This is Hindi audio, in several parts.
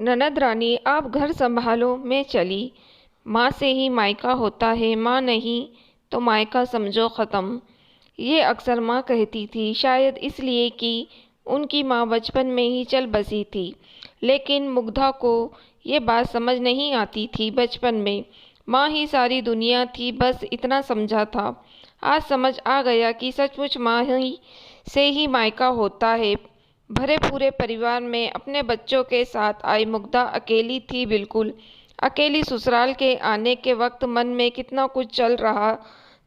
ननद रानी आप घर संभालो, मैं चली। माँ से ही मायका होता है, माँ नहीं तो मायका समझो ख़त्म। ये अक्सर माँ कहती थी, शायद इसलिए कि उनकी माँ बचपन में ही चल बसी थी। लेकिन मुग्धा को ये बात समझ नहीं आती थी। बचपन में माँ ही सारी दुनिया थी, बस इतना समझा था। आज समझ आ गया कि सचमुच माँ ही से ही मायका होता है। भरे पूरे परिवार में अपने बच्चों के साथ आई मुग्धा अकेली थी, बिल्कुल अकेली। ससुराल के आने के वक्त मन में कितना कुछ चल रहा।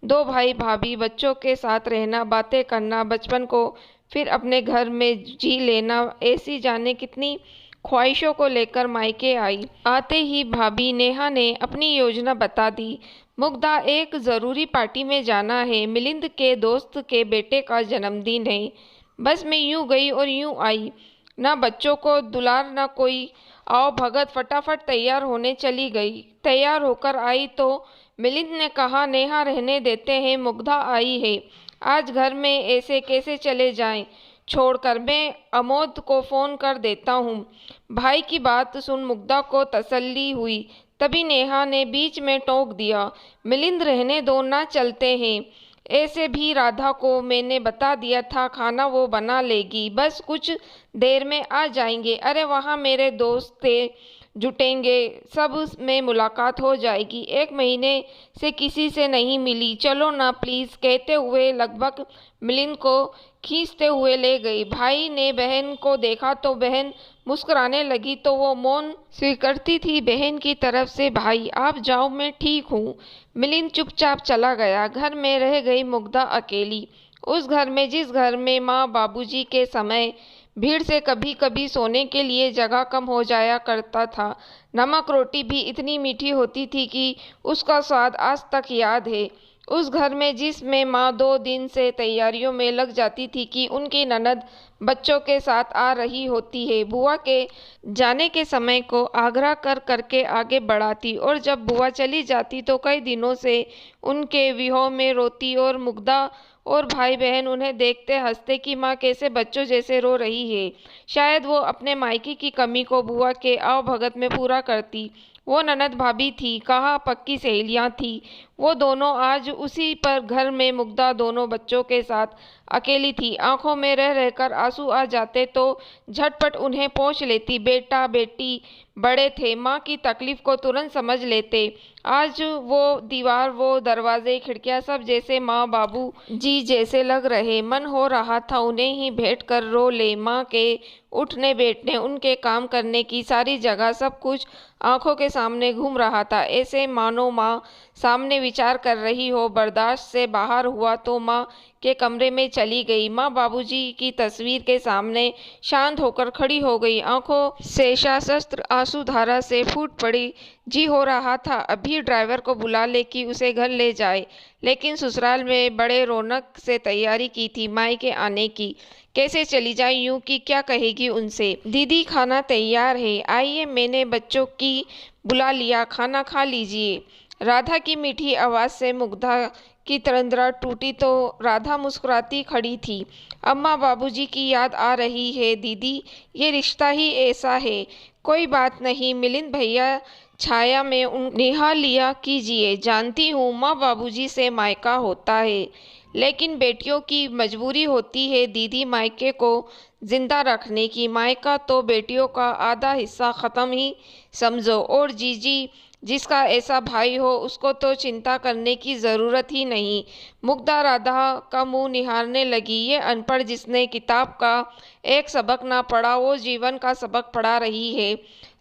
दो भाई भाभी, बच्चों के साथ रहना, बातें करना, बचपन को फिर अपने घर में जी लेना, ऐसी जाने कितनी ख्वाहिशों को लेकर मायके आई। आते ही भाभी नेहा ने अपनी योजना बता दी। मुग्धा, एक ज़रूरी पार्टी में जाना है, मिलिंद के दोस्त के बेटे का जन्मदिन है। बस मैं यूं गई और यूं आई, ना बच्चों को दुलार ना कोई आओ भगत। फटाफट तैयार होने चली गई। तैयार होकर आई तो मिलिंद ने कहा, नेहा रहने देते हैं, मुग्धा आई है आज घर में, ऐसे कैसे चले जाएं छोड़कर। मैं अमोद को फ़ोन कर देता हूँ। भाई की बात सुन मुग्धा को तसल्ली हुई। तभी नेहा ने बीच में टोक दिया, मिलिंद रहने दो ना, चलते हैं। ऐसे भी राधा को मैंने बता दिया था, खाना वो बना लेगी, बस कुछ देर में आ जाएंगे। अरे वहाँ मेरे दोस्त थे, जुटेंगे, सब में मुलाकात हो जाएगी। एक महीने से किसी से नहीं मिली, चलो ना प्लीज़, कहते हुए लगभग मिलिंद को खींचते हुए ले गई। भाई ने बहन को देखा तो बहन मुस्कुराने लगी, तो वो मौन स्वीकारती थी बहन की तरफ से। भाई आप जाओ, मैं ठीक हूँ। मिलिंद चुपचाप चला गया। घर में रह गई मुग्धा अकेली। उस घर में, जिस घर में माँ बाबूजी के समय भीड़ से कभी कभी सोने के लिए जगह कम हो जाया करता था। नमक रोटी भी इतनी मीठी होती थी कि उसका स्वाद आज तक याद है। उस घर में जिसमें माँ 2 दिन से तैयारियों में लग जाती थी कि उनकी ननद बच्चों के साथ आ रही होती है। बुआ के जाने के समय को आग्रह कर करके आगे बढ़ाती, और जब बुआ चली जाती तो कई दिनों से उनके वियोग में रोती, और मुग्धा और भाई बहन उन्हें देखते हंसते कि माँ कैसे बच्चों जैसे रो रही है। शायद वो अपने मायके की कमी को बुआ के आवभगत में पूरा करती। वो ननद भाभी थी, कहा पक्की सहेलियां थी वो दोनों। आज उसी पर घर में मुग्धा दोनों बच्चों के साथ अकेली थी। आंखों में रह रहकर आंसू आ जाते तो झटपट उन्हें पोंछ लेती। बेटा बेटी बड़े थे, माँ की तकलीफ को तुरंत समझ लेते। आज वो दीवार, वो दरवाजे, खिड़कियां सब जैसे माँ बाबू जी जैसे लग रहे। मन हो रहा था उन्हें ही भेंट कर रो ले। माँ के उठने बैठने, उनके काम करने की सारी जगह, सब कुछ आंखों के सामने घूम रहा था। ऐसे मानो माँ सामने विचार कर रही हो। बर्दाश्त से बाहर हुआ तो माँ के कमरे में चली गई। माँ बाबूजी की तस्वीर के सामने शांत होकर खड़ी हो गई। आंखों से सशस्त्र आंसू-धारा से फूट पड़ी। जी हो रहा था अभी ड्राइवर को बुला ले कि उसे घर ले जाए, लेकिन ससुराल में बड़े रौनक से तैयारी की थी मायके आने की। कैसे चली जाए यूं कि क्या कहेगी उनसे। दीदी खाना तैयार है, आइए, मैंने बच्चों की बुला लिया, खाना खा लीजिए। राधा की मीठी आवाज़ से मुग्धा की तंद्रा टूटी तो राधा मुस्कुराती खड़ी थी। अम्मा बाबूजी की याद आ रही है दीदी, ये रिश्ता ही ऐसा है। कोई बात नहीं, मिलिंद भैया छाया में उन निहा लिया कीजिए। जानती हूँ माँ बाबूजी से मायका होता है, लेकिन बेटियों की मजबूरी होती है दीदी मायके को जिंदा रखने की। मायका तो बेटियों का आधा हिस्सा ख़त्म ही समझो। और जीजी जिसका ऐसा भाई हो, उसको तो चिंता करने की ज़रूरत ही नहीं। मुग्धा राधा का मुंह निहारने लगी। ये अनपढ़ जिसने किताब का एक सबक ना पढ़ा, वो जीवन का सबक पढ़ा रही है।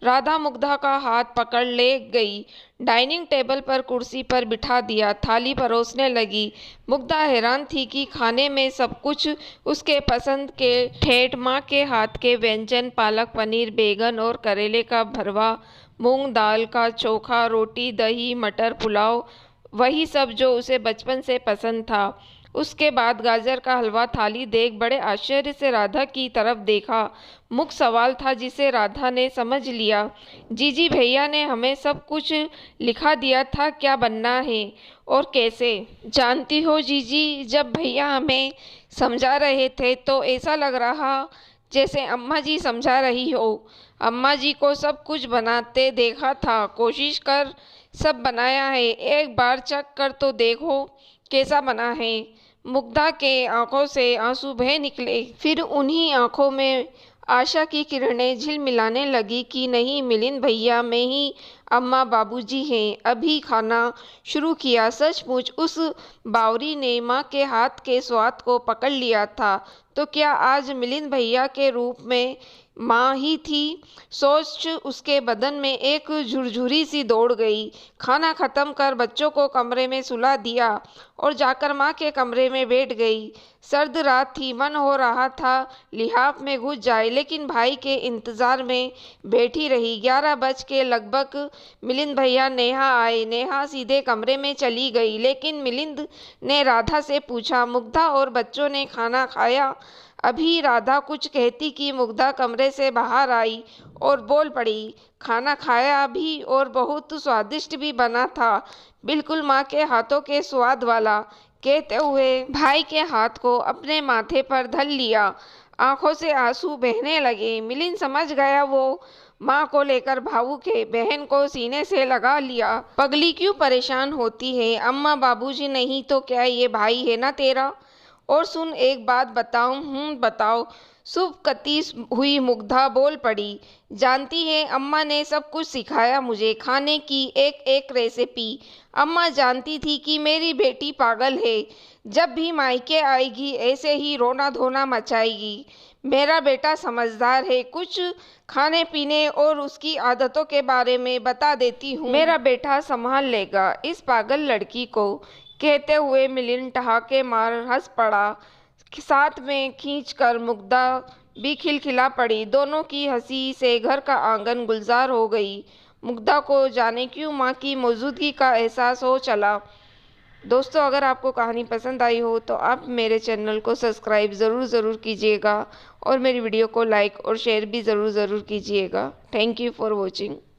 राधा मुग्धा का हाथ पकड़ ले गई, डाइनिंग टेबल पर कुर्सी पर बिठा दिया, थाली परोसने लगी। मुग्धा हैरान थी कि खाने में सब कुछ उसके पसंद के ठेठ माँ के हाथ के व्यंजन, पालक पनीर, बैगन और करेले का भरवा, मूंग दाल का चोखा, रोटी, दही, मटर पुलाव, वही सब जो उसे बचपन से पसंद था। उसके बाद गाजर का हलवा। थाली देख बड़े आश्चर्य से राधा की तरफ देखा। मुख्य सवाल था जिसे राधा ने समझ लिया। जीजी भैया ने हमें सब कुछ लिखा दिया था, क्या बनना है और कैसे। जानती हो जीजी, जब भैया हमें समझा रहे थे तो ऐसा लग रहा जैसे अम्मा जी समझा रही हो। अम्मा जी को सब कुछ बनाते देखा था, कोशिश कर सब बनाया है, एक बार चख कर तो देखो कैसा बना है। मुग्धा के आंखों से आंसू बह निकले। फिर उन्हीं आंखों में आशा की किरणें झिलमिलाने लगी कि नहीं, मिलिंद भैया में ही अम्मा बाबूजी हैं। अभी खाना शुरू किया। सचमुच उस बावरी ने माँ के हाथ के स्वाद को पकड़ लिया था। तो क्या आज मिलिंद भैया के रूप में माँ ही थी? सोच उसके बदन में एक झुरझुरी सी दौड़ गई। खाना खत्म कर बच्चों को कमरे में सुला दिया और जाकर माँ के कमरे में बैठ गई। सर्द रात थी, मन हो रहा था लिहाफ में घुस जाए, लेकिन भाई के इंतजार में बैठी रही। 11 बज के लगभग मिलिंद भैया नेहा आए। नेहा सीधे कमरे में चली गई, लेकिन मिलिंद ने राधा से पूछा, मुग्धा और बच्चों ने खाना खाया? अभी राधा कुछ कहती कि मुग्धा कमरे से बाहर आई और बोल पड़ी, खाना खाया भी और बहुत स्वादिष्ट भी बना था, बिल्कुल माँ के हाथों के स्वाद वाला। कहते हुए भाई के हाथ को अपने माथे पर धर लिया। आंखों से आंसू बहने लगे। मिलिंद समझ गया वो माँ को लेकर भावुक है। बहन को सीने से लगा लिया। पगली क्यों परेशान होती है? अम्मा बाबूजी नहीं तो क्या ये भाई है ना तेरा? और सुन, एक बात बताऊं? बताओ। शुभ कती हुई मुग्धा बोल पड़ी, जानती है अम्मा ने सब कुछ सिखाया मुझे, खाने की एक एक रेसिपी। अम्मा जानती थी कि मेरी बेटी पागल है, जब भी मायके आएगी ऐसे ही रोना धोना मचाएगी। मेरा बेटा समझदार है, कुछ खाने पीने और उसकी आदतों के बारे में बता देती हूँ, मेरा बेटा संभाल लेगा इस पागल लड़की को। कहते हुए मिलिंद ठहाके मार हंस पड़ा। साथ में खींचकर मुग्धा भी खिलखिला पड़ी। दोनों की हंसी से घर का आंगन गुलजार हो गई। मुग्धा को जाने क्यों माँ की मौजूदगी का एहसास हो चला। दोस्तों, अगर आपको कहानी पसंद आई हो तो आप मेरे चैनल को सब्सक्राइब ज़रूर कीजिएगा और मेरी वीडियो को लाइक और शेयर भी ज़रूर कीजिएगा। Thank you for watching.